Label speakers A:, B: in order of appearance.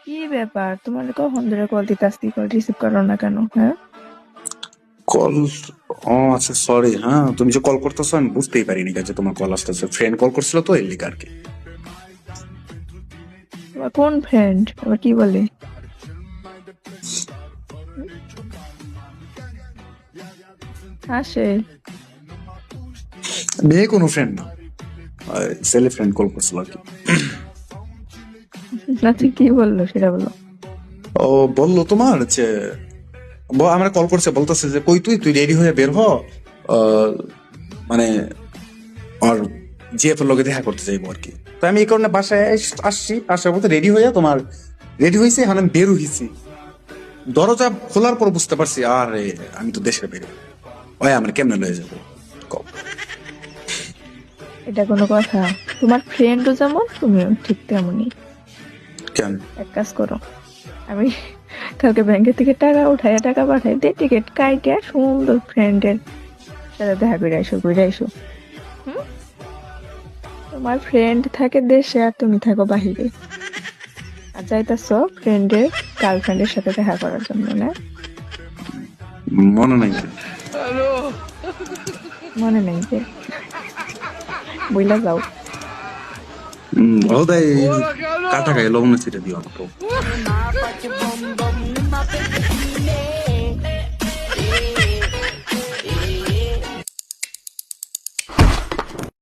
A: কি ব্যাপার, তোমার কখন ধরে কল দিতে কল রিসিভ করো না কেন? হ্যাঁ,
B: কল? ও আচ্ছা, সরি। হ্যাঁ, তুমি যে কল করতেছো আমি বুঝতেই পারিনি যে তোমার কল আসতেছে। ফ্রেন্ড কল করছিল তো এর লিগে আর কি।
A: তোমার কোন ফ্রেন্ড আবার কি বলে? হাসে?
B: মেয়ে কোনো ফ্রেন্ড না, ছেলে ফ্রেন্ড কল করছিল আর কি।
A: নাচি কি বললো সেটা বলো।
B: ও বললো তোমার যে আমার কল করছে, বলতেছে যে কই তুই তুই রেডি হয়ে বের হ, আহ, মানে আর জিএফ এর লগে দেখা করতে যাইবো আর কি। তো আমি এই কারণে বাসায় আসছি, আসার পথে রেডি হয়ে তোমার রেডি হয়েছে, এখন আমি বের হয়েছি। দরজা খোলার পর বুঝতে পারছি আরে আমি তো দেশের বাইরে, ওই আমার কেমনে লয়ে যাবো? কও।
A: এটা কোনো কথা? তোমার ফ্রেন্ডও যেমন তুমিও ঠিক তেমনই।
B: কেন?
A: এক কাজ করো, আমি কালকে ব্যাংকের থেকে টাকা উঠাই টাকা পাঠাই দিয়ে টিকিট কাইটে সুন্দর ফ্রেন্ডের সাথে দেখা করে আইসো, ঘুরে আইসো। হুম? তোমার ফ্রেন্ড থাকে দেশে আর তুমি থাকো বাহিরে, আর যাইতাছো ফ্রেন্ডের গার্লফ্রেন্ডের সাথে দেখা করার জন্য না?
B: মনে নাই।
A: মনে নেই যে? বইলা যাও।
B: ওদাই কাটা গায়ে লবণ ছিটে দিও আমাকে।